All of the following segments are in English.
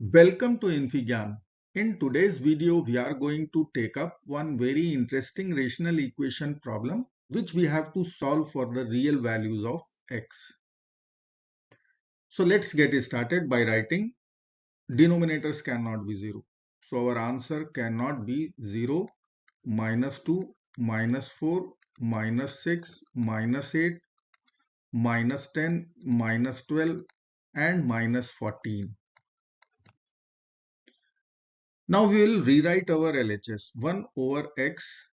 Welcome to InfyGyan. In today's video, we are going to take up one very interesting rational equation problem which we have to solve for the real values of x. So let's get started by writing denominators cannot be 0. So our answer cannot be 0, minus 2, minus 4, minus 6, minus 8, minus 10, minus 12 and minus 14. Now we will rewrite our LHS 1 over x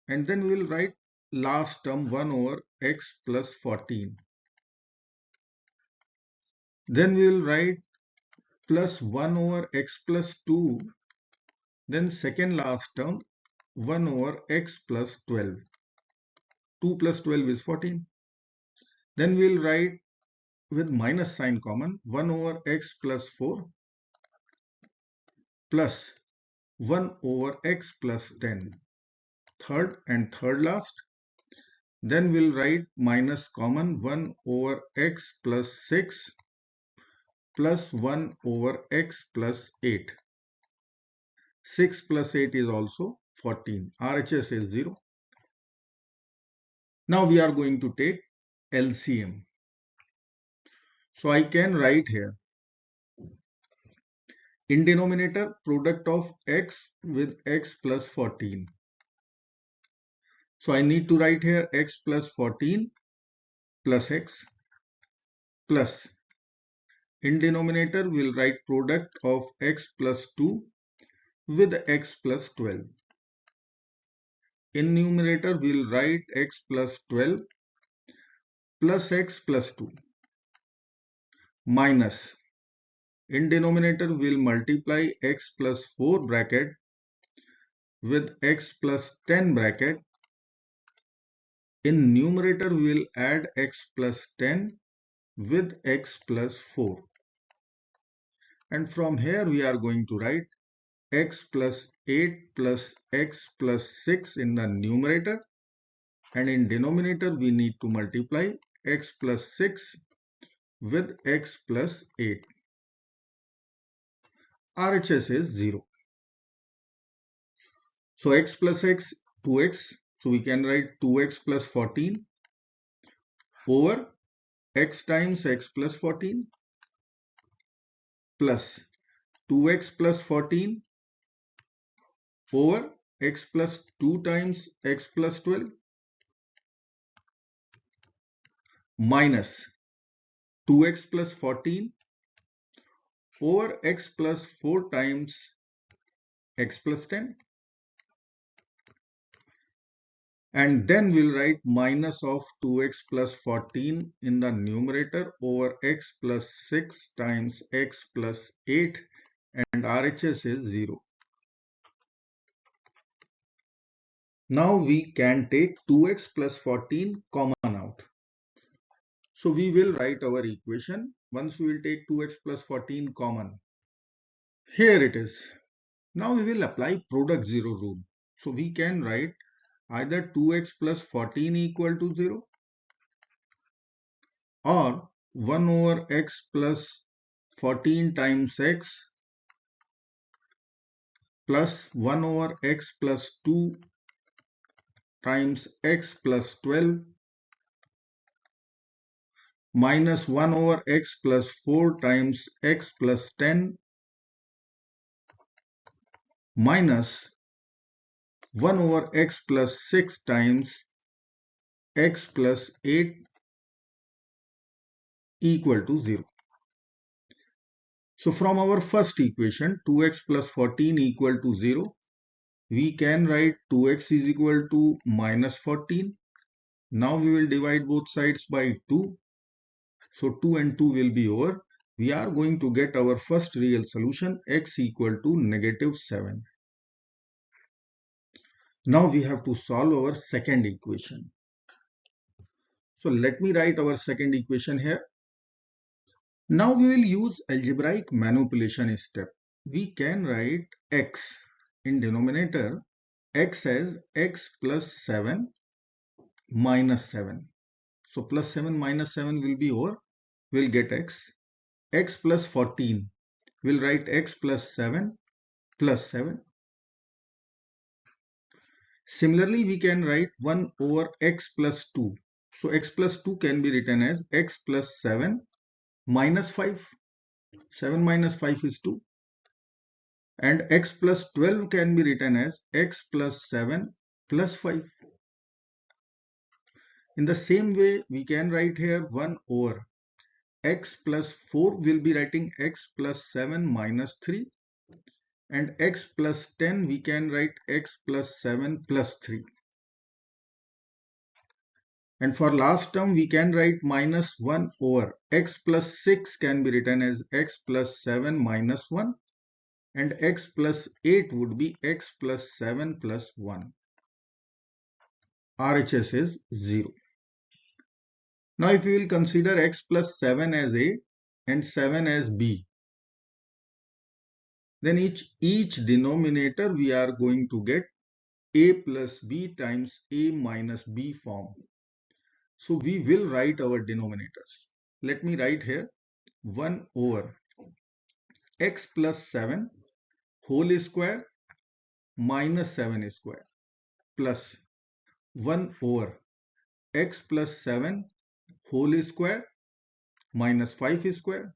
and then we will write last term 1 over x plus 14. Then we will write plus 1 over x plus 2. Then second last term 1 over x plus 12. 2 plus 12 is 14. Then we will write with minus sign common 1 over x plus 4 plus 1 over x plus 10. Third last. Then we'll write minus common 1 over x plus 6 plus 1 over x plus 8. 6 plus 8 is also 14. RHS is 0. Now we are going to take LCM. So I can write here in denominator product of x with x plus 14. So I need to write here x plus 14 plus x plus in denominator we'll write product of x plus 2 with x plus 12. In numerator we'll write x plus 12 plus x plus 2 minus in denominator we'll multiply x plus 4 bracket with x plus 10 bracket. In numerator we'll add x plus 10 with x plus 4 and from here we are going to write x plus 8 plus x plus 6 in the numerator and in denominator we need to multiply x plus 6 with x plus 8. RHS is 0. So x plus x 2x. So we can write 2x plus 14 over x times x plus 14 plus 2x plus 14 over x plus 2 times x plus 12 minus 2x plus 14 over x plus 4 times x plus 10 and then we'll write minus of 2x plus 14 in the numerator over x plus 6 times x plus 8 and RHS is 0. Now we can take 2x plus 14 common out. So we will write our equation once we will take 2x plus 14 common. Here it is. Now we will apply product 0 rule. So we can write either 2x plus 14 equal to 0 or 1 over x plus 14 times x plus 1 over x plus 2 times x plus 12 minus 1 over x plus 4 times x plus 10 minus 1 over x plus 6 times x plus 8 equal to 0. So from our first equation 2x plus 14 equal to 0, we can write 2x is equal to minus 14. Now we will divide both sides by 2. So 2 and 2 will be over. We are going to get our first real solution x equal to negative 7. Now we have to solve our second equation. So let me write our second equation here. Now we will use algebraic manipulation step. We can write x in denominator x as x plus 7 minus 7. So plus 7 minus 7 will be over. We'll get x. X plus 14. we'll write x plus 7 plus 7. Similarly, we can write 1 over x plus 2. So x plus 2 can be written as x plus 7 minus 5. 7 minus 5 is 2. And x plus 12 can be written as x plus 7 plus 5. In the same way, we can write here 1 over x plus 4 will be writing x plus 7 minus 3. And x plus 10 we can write x plus 7 plus 3. And for last term we can write minus 1 over x plus 6 can be written as x plus 7 minus 1. And x plus 8 would be x plus 7 plus 1. RHS is 0. Now if we will consider x plus 7 as A and 7 as B, then each denominator we are going to get A plus B times A minus B form. So we will write our denominators. Let me write here 1 over x plus 7 whole square minus 7 square plus 1 over x plus 7 whole square minus 5 square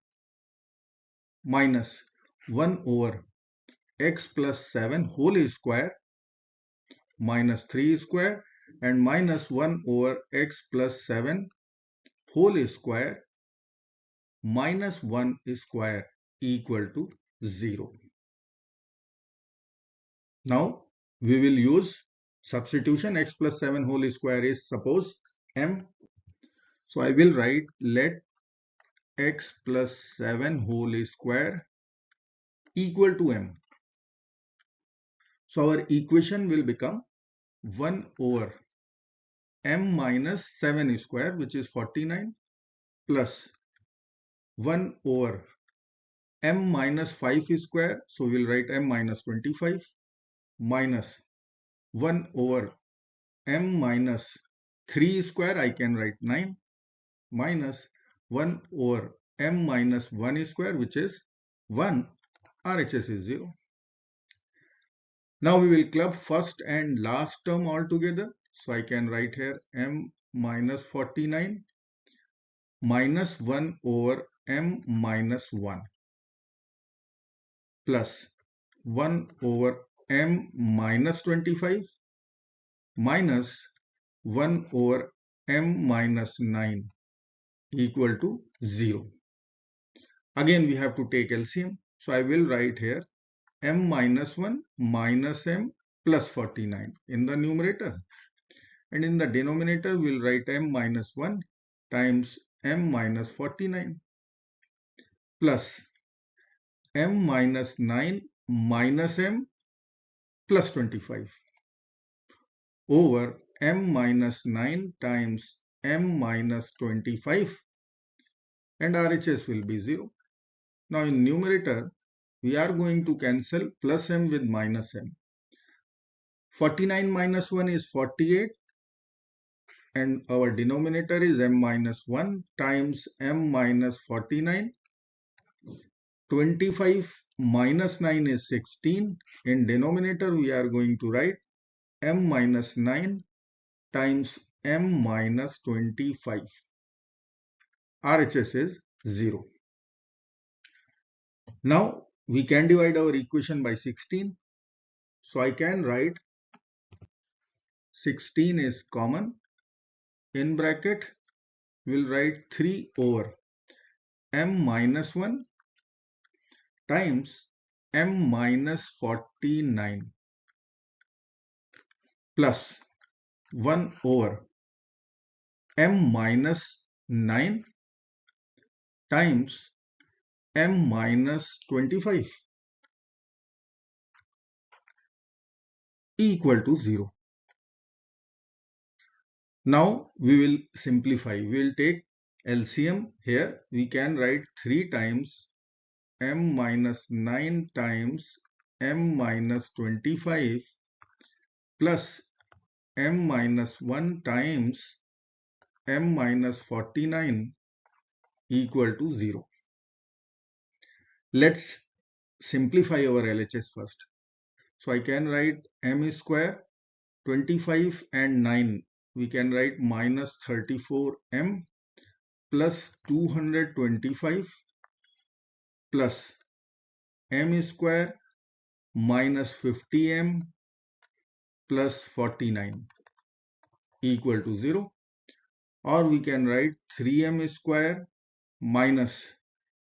minus 1 over x plus 7 whole square minus 3 square and minus 1 over x plus 7 whole square minus 1 square equal to 0. Now we will use substitution. X plus 7 whole square is suppose m. So I will write let x plus 7 whole square equal to m. So our equation will become 1 over m minus 7 square, which is 49, plus 1 over m minus 5 square. So we'll write m minus 25 minus 1 over m minus 3 square. I can write 9 minus 1 over m minus 1 square, which is 1. RHS is 0. Now we will club first and last term all together. So I can write here m minus 49 minus 1 over m minus 1 plus 1 over m minus 25 minus 1 over m minus 9 equal to 0. Again we have to take LCM. So I will write here m minus 1 minus m plus 49 in the numerator. And in the denominator we will write m minus 1 times m minus 49 plus m minus 9 minus m plus 25 over m minus 9 times m minus 25, and RHS will be 0. Now in numerator we are going to cancel plus m with minus m. 49 minus 1 is 48 and our denominator is m minus 1 times m minus 49. 25 minus 9 is 16. In denominator we are going to write m minus 9 times m minus 25. RHS is 0. Now we can divide our equation by 16. So I can write 16 is common. In bracket we'll write 3 over m minus 1 times m minus 49 plus 1 over m minus 9 times m minus 25 equal to 0. Now we will simplify. We will take LCM. Here we can write 3 times m minus 9 times m minus 25 plus m minus 1 times m minus 49 equal to 0. Let's simplify our LHS first. So I can write m square, 25 and 9. We can write minus 34m plus 225 plus m square minus 50m plus 49 equal to 0. Or we can write 3m square minus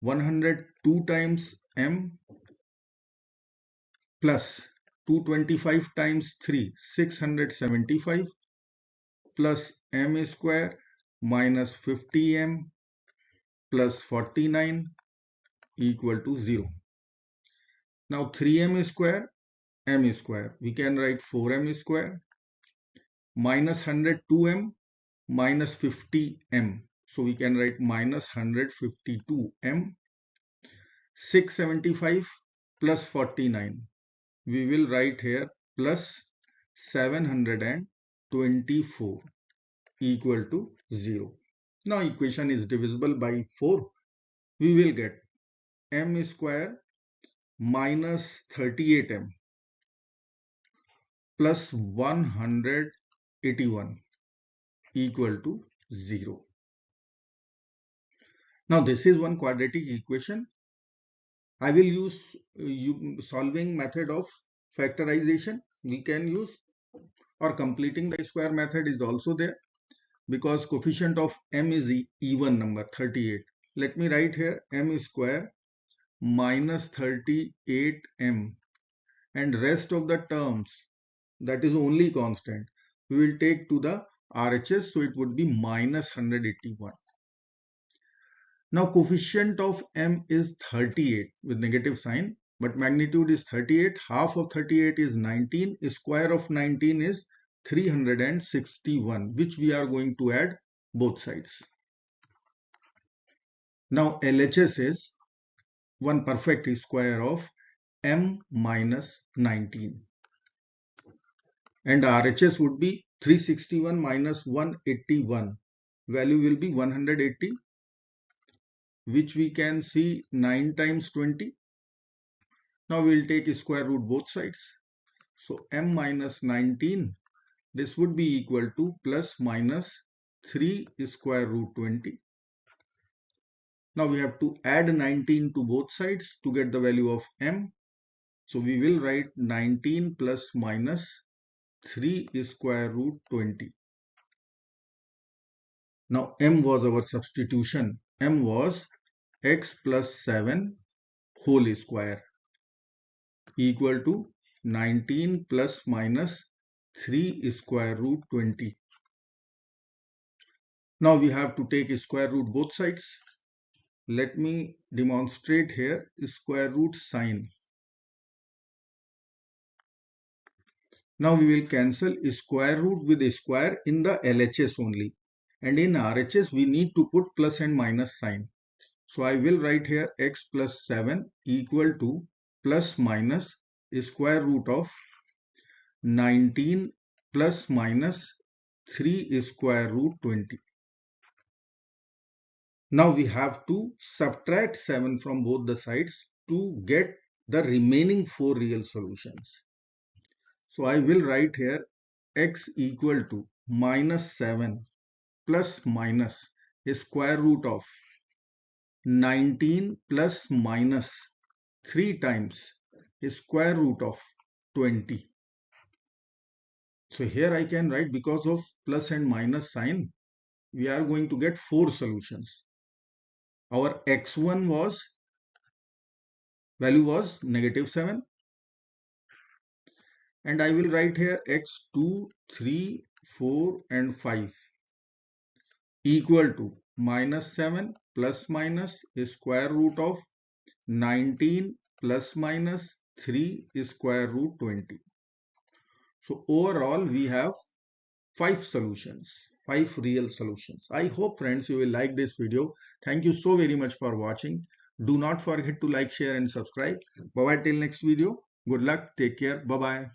102 times m plus 225 times 3, 675 plus m square minus 50m plus 49 equal to 0. Now 3m square, m square. We can write 4m square minus 102m minus 50m. So we can write minus 152m. 675 plus 49. We will write here plus 724 equal to 0. Now equation is divisible by 4. We will get m square minus 38m plus 181 equal to 0. Now this is one quadratic equation. I will use solving method of factorization. We can use, or completing the square method is also there, because coefficient of m is even number 38. Let me write here m square minus 38m, and rest of the terms, that is only constant, we will take to the RHS, so it would be minus 181. Now coefficient of m is 38 with negative sign, but magnitude is 38. Half of 38 is 19. Square of 19 is 361, which we are going to add both sides. Now LHS is one perfect square of m minus 19. And RHS would be 361 minus 181. Value will be 180, which we can see 9 times 20. Now we will take square root both sides. So m minus 19, this would be equal to plus minus 3 square root 20. Now we have to add 19 to both sides to get the value of m. So we will write 19 plus minus 3 square root 20. Now m was our substitution. M was x plus 7 whole square equal to 19 plus minus 3 square root 20. Now we have to take square root both sides. Let me demonstrate here square root sign. Now we will cancel square root with square in the LHS only. And in RHS we need to put plus and minus sign. So I will write here x plus 7 equal to plus minus square root of 19 plus minus 3 square root 20. Now we have to subtract 7 from both the sides to get the remaining 4 real solutions. So I will write here x equal to minus 7 plus minus square root of 19 plus minus 3 times square root of 20. So here I can write, because of plus and minus sign, we are going to get 4 solutions. Our x1 value was negative 7. And I will write here x2, 3, 4 and 5 equal to minus 7 plus minus square root of 19 plus minus 3 square root 20. So overall we have 5 solutions, 5 real solutions. I hope friends you will like this video. Thank you so very much for watching. Do not forget to like, share and subscribe. Bye bye till next video. Good luck. Take care. Bye bye.